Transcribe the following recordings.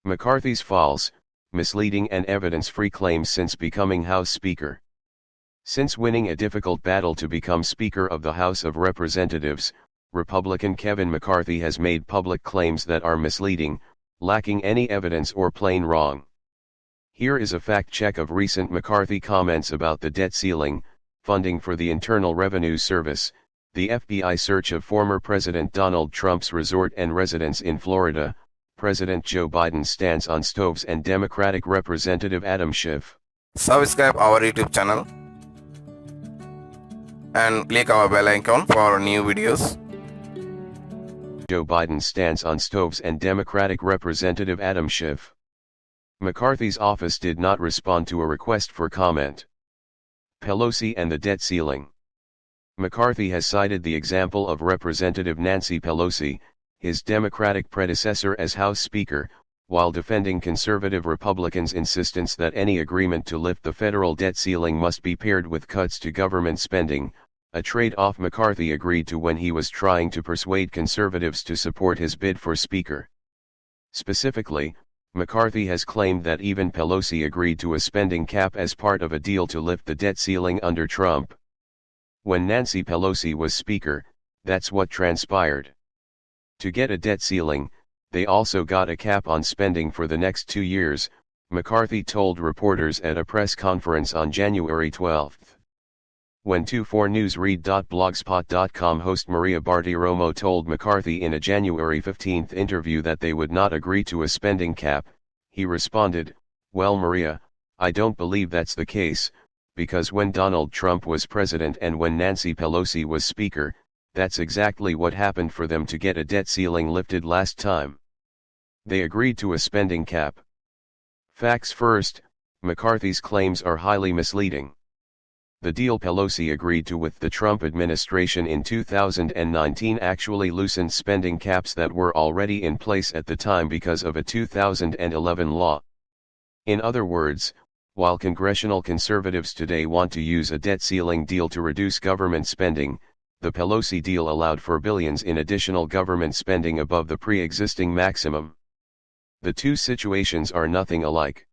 McCarthy's false, misleading and evidence-free claims since becoming House Speaker. Since winning a difficult battle to become Speaker of the House of Representatives, Republican Kevin McCarthy has made public claims that are misleading, lacking any evidence or plain wrong. Here is a fact check of recent McCarthy comments about the debt ceiling, funding for the Internal Revenue Service, the FBI search of former President Donald Trump's resort and residence in Florida, President Joe Biden's stance on stoves and Democratic Representative Adam Schiff. Subscribe our YouTube channel and click our bell icon for new videos. Joe Biden's stance on stoves and Democratic Representative Adam Schiff. McCarthy's office did not respond to a request for comment. Pelosi and the debt ceiling. McCarthy has cited the example of Representative Nancy Pelosi, his Democratic predecessor as House Speaker, while defending conservative Republicans' insistence that any agreement to lift the federal debt ceiling must be paired with cuts to government spending, a trade-off McCarthy agreed to when he was trying to persuade conservatives to support his bid for Speaker. Specifically, McCarthy has claimed that even Pelosi agreed to a spending cap as part of a deal to lift the debt ceiling under Trump. When Nancy Pelosi was Speaker, that's what transpired. To get a debt ceiling, they also got a cap on spending for the next 2 years, McCarthy told reporters at a press conference on January 12. When 24newsread.blogspot.com host Maria Bartiromo told McCarthy in a January 15 interview that they would not agree to a spending cap, he responded, "Well, Maria, I don't believe that's the case, because when Donald Trump was president and when Nancy Pelosi was Speaker, that's exactly what happened for them to get a debt ceiling lifted last time. They agreed to a spending cap." Facts first, McCarthy's claims are highly misleading. The deal Pelosi agreed to with the Trump administration in 2019 actually loosened spending caps that were already in place at the time because of a 2011 law. In other words, while congressional conservatives today want to use a debt ceiling deal to reduce government spending, the Pelosi deal allowed for billions in additional government spending above the pre-existing maximum. The two situations are nothing alike.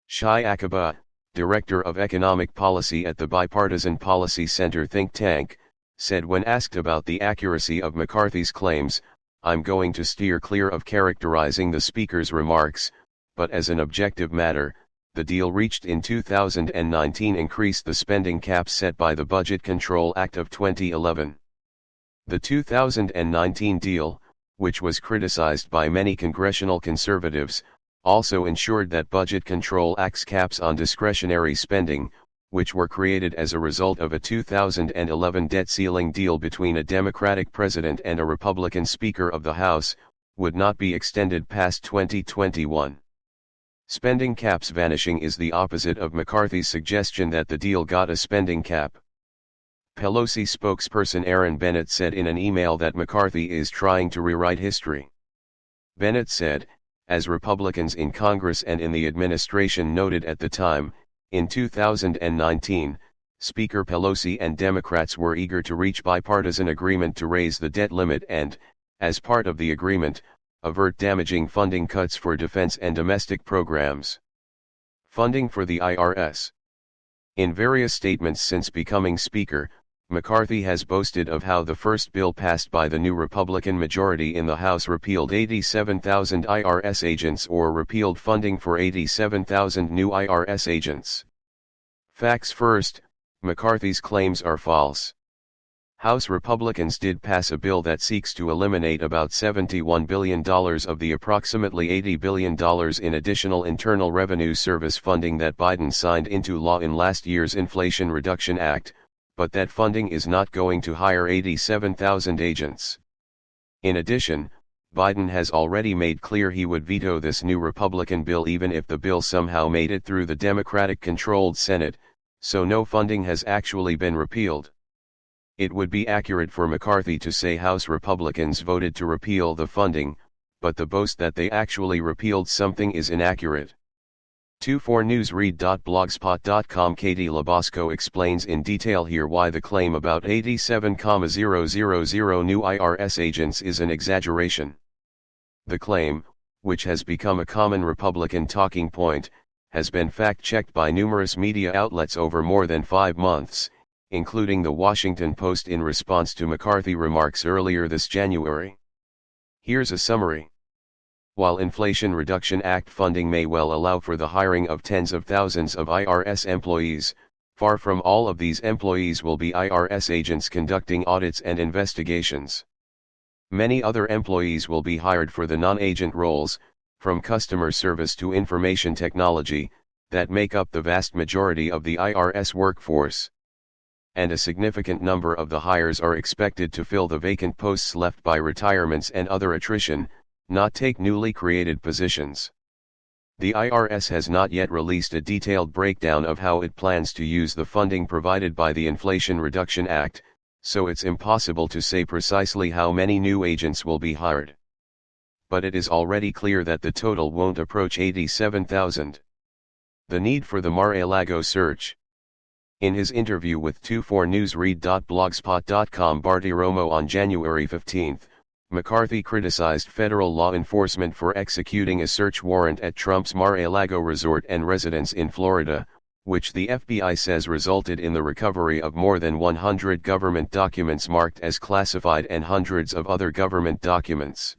Shai Akaba, Director of Economic Policy at the Bipartisan Policy Center think tank, said when asked about the accuracy of McCarthy's claims, "I'm going to steer clear of characterizing the Speaker's remarks, but as an objective matter, the deal reached in 2019 increased the spending cap set by the Budget Control Act of 2011. The 2019 deal, which was criticized by many congressional conservatives, also ensured that Budget Control Act's caps on discretionary spending, which were created as a result of a 2011 debt ceiling deal between a Democratic president and a Republican Speaker of the House, would not be extended past 2021. Spending caps vanishing is the opposite of McCarthy's suggestion that the deal got a spending cap. Pelosi spokesperson Aaron Bennett said in an email that McCarthy is trying to rewrite history. Bennett said, as Republicans in Congress and in the administration noted at the time, in 2019, Speaker Pelosi and Democrats were eager to reach bipartisan agreement to raise the debt limit and, as part of the agreement, avert damaging funding cuts for defense and domestic programs. Funding for the IRS. In various statements since becoming Speaker, McCarthy has boasted of how the first bill passed by the new Republican majority in the House repealed 87,000 IRS agents or repealed funding for 87,000 new IRS agents. Facts first, McCarthy's claims are false. House Republicans did pass a bill that seeks to eliminate about $71 billion of the approximately $80 billion in additional Internal Revenue Service funding that Biden signed into law in last year's Inflation Reduction Act, but that funding is not going to hire 87,000 agents. In addition, Biden has already made clear he would veto this new Republican bill even if the bill somehow made it through the Democratic-controlled Senate, so no funding has actually been repealed. It would be accurate for McCarthy to say House Republicans voted to repeal the funding, but the boast that they actually repealed something is inaccurate. 24newsread.blogspot.com Katie Labasco explains in detail here why the claim about 87,000 new IRS agents is an exaggeration. The claim, which has become a common Republican talking point, has been fact-checked by numerous media outlets over more than 5 months, including the Washington Post in response to McCarthy remarks earlier this January. Here's a summary. While Inflation Reduction Act funding may well allow for the hiring of tens of thousands of IRS employees, far from all of these employees will be IRS agents conducting audits and investigations. Many other employees will be hired for the non-agent roles, from customer service to information technology, that make up the vast majority of the IRS workforce. And a significant number of the hires are expected to fill the vacant posts left by retirements and other attrition, not take newly created positions. The IRS has not yet released a detailed breakdown of how it plans to use the funding provided by the Inflation Reduction Act, so it's impossible to say precisely how many new agents will be hired. But it is already clear that the total won't approach 87,000. The need for the Mar-a-Lago search. In his interview with 24newsread.blogspot.com Bartiromo on January 15, McCarthy criticized federal law enforcement for executing a search warrant at Trump's Mar-a-Lago resort and residence in Florida, which the FBI says resulted in the recovery of more than 100 government documents marked as classified and hundreds of other government documents.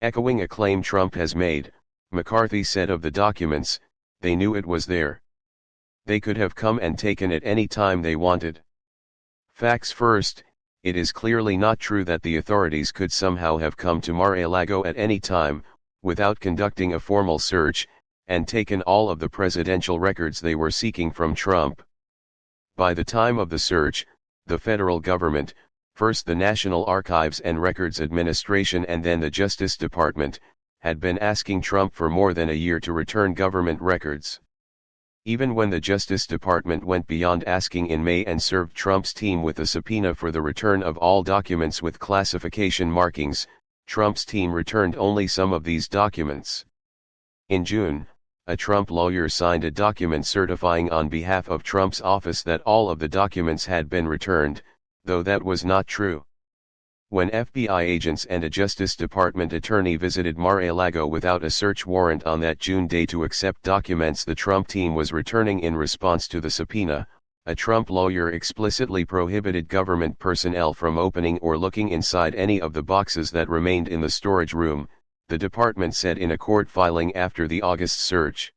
Echoing a claim Trump has made, McCarthy said of the documents, "They knew it was there. They could have come and taken it any time they wanted." Facts first. It is clearly not true that the authorities could somehow have come to Mar-a-Lago at any time, without conducting a formal search, and taken all of the presidential records they were seeking from Trump. By the time of the search, the federal government, first the National Archives and Records Administration and then the Justice Department, had been asking Trump for more than a year to return government records. Even when the Justice Department went beyond asking in May and served Trump's team with a subpoena for the return of all documents with classification markings, Trump's team returned only some of these documents. In June, a Trump lawyer signed a document certifying on behalf of Trump's office that all of the documents had been returned, though that was not true. When FBI agents and a Justice Department attorney visited Mar-a-Lago without a search warrant on that June day to accept documents the Trump team was returning in response to the subpoena, a Trump lawyer explicitly prohibited government personnel from opening or looking inside any of the boxes that remained in the storage room, the department said in a court filing after the August search.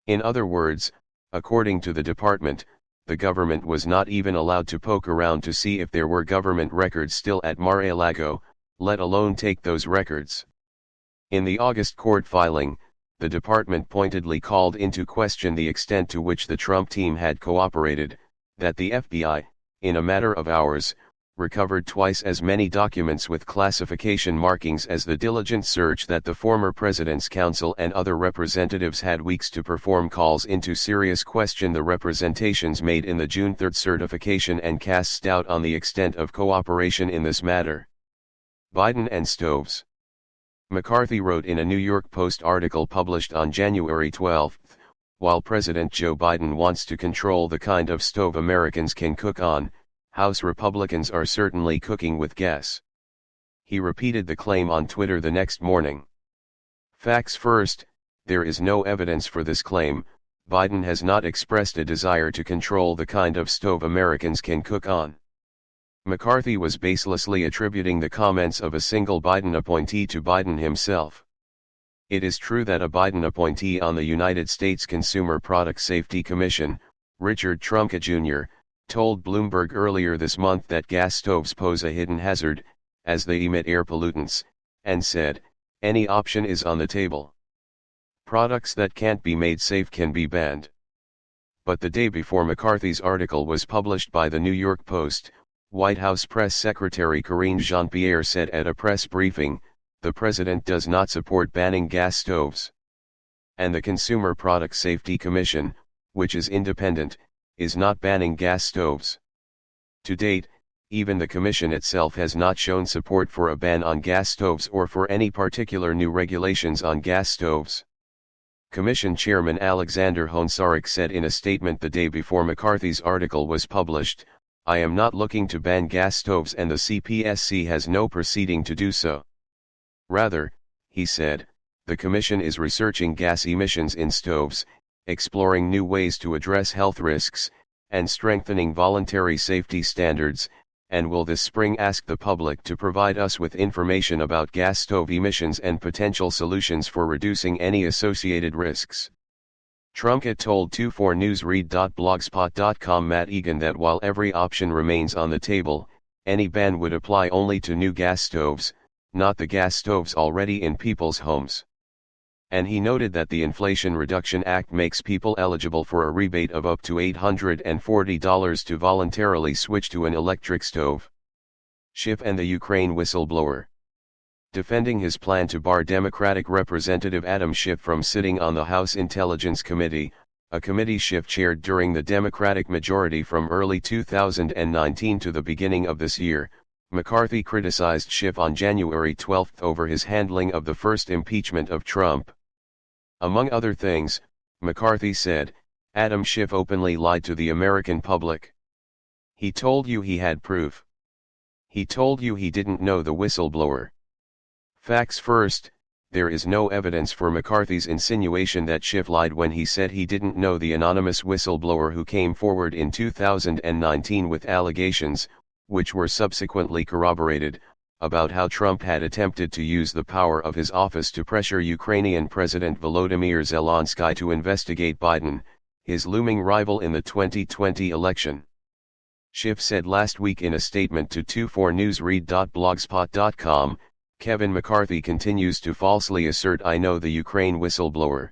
In other words, according to the department, the government was not even allowed to poke around to see if there were government records still at Mar-a-Lago, let alone take those records. In the August court filing, the department pointedly called into question the extent to which the Trump team had cooperated, that the FBI, in a matter of hours, recovered twice as many documents with classification markings as the diligent search that the former president's counsel and other representatives had weeks to perform calls into serious question the representations made in the June 3 certification and casts doubt on the extent of cooperation in this matter. Biden and stoves. McCarthy wrote in a New York Post article published on January 12, while President Joe Biden wants to control the kind of stove Americans can cook on, House Republicans are certainly cooking with gas. He repeated the claim on Twitter the next morning. Facts first, there is no evidence for this claim. Biden has not expressed a desire to control the kind of stove Americans can cook on. McCarthy was baselessly attributing the comments of a single Biden appointee to Biden himself. It is true that a Biden appointee on the United States Consumer Product Safety Commission, Richard Trumka Jr., told Bloomberg earlier this month that gas stoves pose a hidden hazard, as they emit air pollutants, and said, "Any option is on the table. Products that can't be made safe can be banned." But the day before McCarthy's article was published by the New York Post, White House Press Secretary Karine Jean-Pierre said at a press briefing, "The president does not support banning gas stoves. And the Consumer Product Safety Commission, which is independent, is not banning gas stoves." To date, even the commission itself has not shown support for a ban on gas stoves or for any particular new regulations on gas stoves. Commission Chairman Alexander Honcharek said in a statement the day before McCarthy's article was published, "I am not looking to ban gas stoves and the CPSC has no proceeding to do so. Rather," he said, the Commission is researching gas emissions in stoves, exploring new ways to address health risks, and strengthening voluntary safety standards, and will this spring ask the public to provide us with information about gas stove emissions and potential solutions for reducing any associated risks. Trumpet told 24newsread.blogspot.com Matt Egan that while every option remains on the table, any ban would apply only to new gas stoves, not the gas stoves already in people's homes. And he noted that the Inflation Reduction Act makes people eligible for a rebate of up to $840 to voluntarily switch to an electric stove. Schiff and the Ukraine whistleblower. Defending his plan to bar Democratic Representative Adam Schiff from sitting on the House Intelligence Committee, a committee Schiff chaired during the Democratic majority from early 2019 to the beginning of this year, McCarthy criticized Schiff on January 12 over his handling of the first impeachment of Trump. Among other things, McCarthy said, Adam Schiff openly lied to the American public. He told you he had proof. He told you he didn't know the whistleblower. Facts first, there is no evidence for McCarthy's insinuation that Schiff lied when he said he didn't know the anonymous whistleblower who came forward in 2019 with allegations, which were subsequently corroborated, about how Trump had attempted to use the power of his office to pressure Ukrainian President Volodymyr Zelensky to investigate Biden, his looming rival in the 2020 election. Schiff said last week in a statement to 24newsread.blogspot.com, Kevin McCarthy continues to falsely assert I know the Ukraine whistleblower.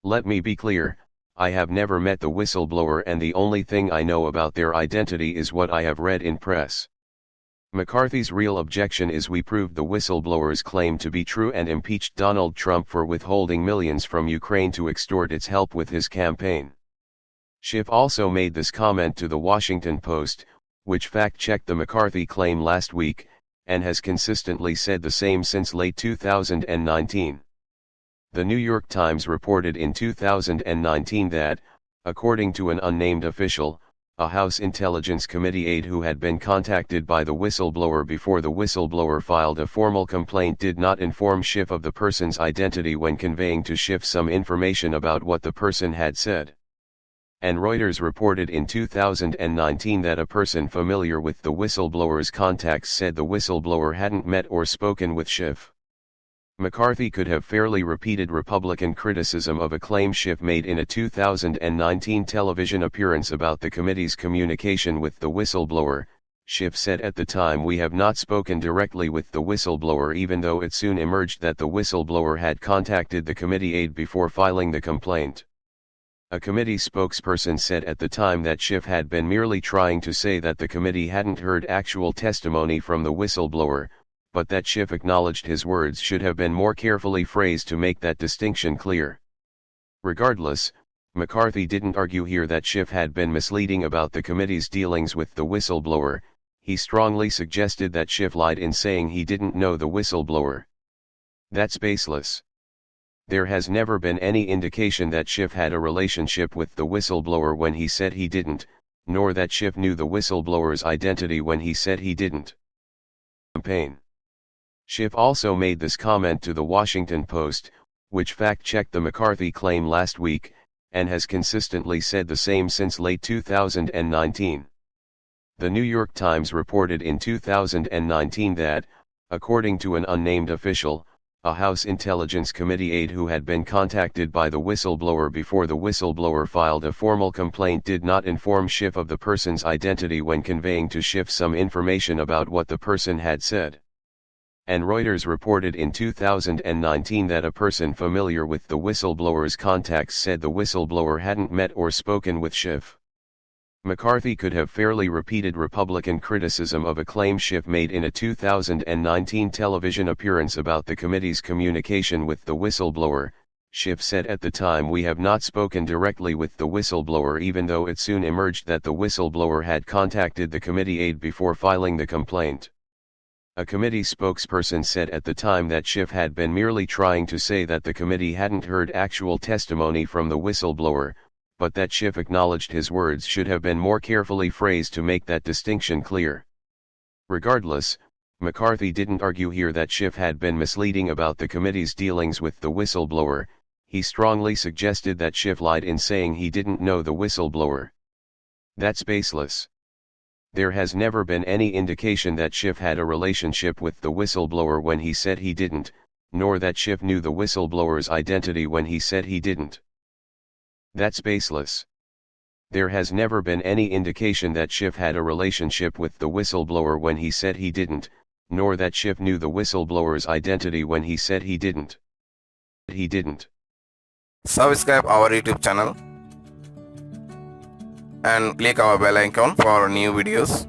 Let me be clear, I have never met the whistleblower and the only thing I know about their identity is what I have read in press. McCarthy's real objection is we proved the whistleblower's claim to be true and impeached Donald Trump for withholding millions from Ukraine to extort its help with his campaign. Schiff also made this comment to the Washington Post, which fact-checked the McCarthy claim last week, and has consistently said the same since late 2019. The New York Times reported in 2019 that, according to an unnamed official, a House Intelligence Committee aide who had been contacted by the whistleblower before the whistleblower filed a formal complaint did not inform Schiff of the person's identity when conveying to Schiff some information about what the person had said. And Reuters reported in 2019 that a person familiar with the whistleblower's contacts said the whistleblower hadn't met or spoken with Schiff. McCarthy could have fairly repeated Republican criticism of a claim Schiff made in a 2019 television appearance about the committee's communication with the whistleblower. Schiff said at the time we have not spoken directly with the whistleblower even though it soon emerged that the whistleblower had contacted the committee aide before filing the complaint. A committee spokesperson said at the time that Schiff had been merely trying to say that the committee hadn't heard actual testimony from the whistleblower, but that Schiff acknowledged his words should have been more carefully phrased to make that distinction clear. Regardless, McCarthy didn't argue here that Schiff had been misleading about the committee's dealings with the whistleblower. He strongly suggested that Schiff lied in saying he didn't know the whistleblower. That's baseless. There has never been any indication that Schiff had a relationship with the whistleblower when he said he didn't, nor that Schiff knew the whistleblower's identity when he said he didn't. Campaign. Schiff also made this comment to the Washington Post, which fact-checked the McCarthy claim last week, and has consistently said the same since late 2019. The New York Times reported in 2019 that, according to an unnamed official, a House Intelligence Committee aide who had been contacted by the whistleblower before the whistleblower filed a formal complaint did not inform Schiff of the person's identity when conveying to Schiff some information about what the person had said. And Reuters reported in 2019 that a person familiar with the whistleblower's contacts said the whistleblower hadn't met or spoken with Schiff. McCarthy could have fairly repeated Republican criticism of a claim Schiff made in a 2019 television appearance about the committee's communication with the whistleblower. Schiff said at the time we have not spoken directly with the whistleblower even though it soon emerged that the whistleblower had contacted the committee aide before filing the complaint. A committee spokesperson said at the time that Schiff had been merely trying to say that the committee hadn't heard actual testimony from the whistleblower, but that Schiff acknowledged his words should have been more carefully phrased to make that distinction clear. Regardless, McCarthy didn't argue here that Schiff had been misleading about the committee's dealings with the whistleblower. He strongly suggested that Schiff lied in saying he didn't know the whistleblower. That's baseless. There has never been any indication that Schiff had a relationship with the whistleblower when he said he didn't, nor that Schiff knew the whistleblower's identity when he said he didn't. That's baseless. There has never been any indication that Schiff had a relationship with the whistleblower when he said he didn't, nor that Schiff knew the whistleblower's identity when he said he didn't. He didn't. Subscribe our YouTube channel and click our bell icon for new videos.